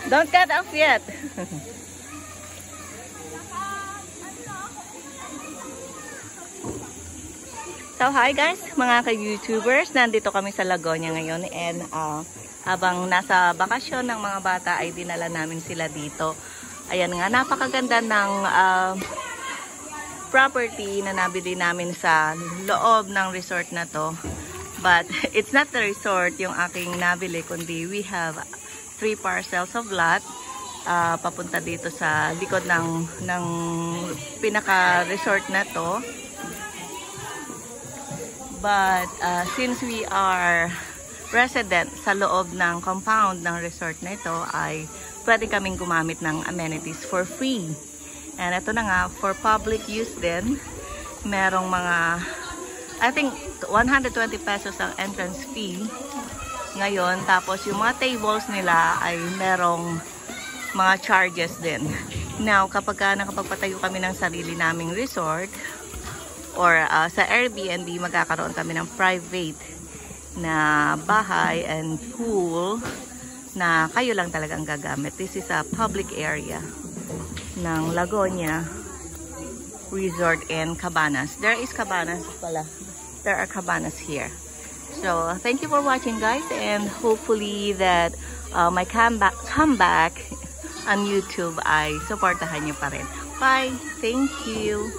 Don't cut off yet. So hi guys, mga ka-YouTubers, nandito kami sa Lagonia ngayon and habang nasa bakasyon ng mga bata ay dinala namin sila dito. Ayan nga, napakaganda ng property na nabili namin sa loob ng resort na to. But it's not the resort yung aking nabili, kundi we have 3 parcels of lot papunta dito sa likod ng pinaka-resort na to. But since we are resident sa loob ng compound ng resort na ito, ay pwede kaming gumamit ng amenities for free. And ito na nga, for public use din, merong mga, I think 120 pesos ang entrance fee ngayon. Tapos yung mga tables nila ay merong mga charges din. Now, kapag nakapagpatayo kami ng sarili naming resort, or sa Airbnb, magkakaroon kami ng private na bahay and pool na kayo lang talagang gagamit. This is a public area ng Lagonia Resort and Cabanas. There is Cabanas pala. There are Cabanas here. So, thank you for watching guys, and hopefully that my comeback on YouTube ay supportahan nyo pa rin. Bye! Thank you!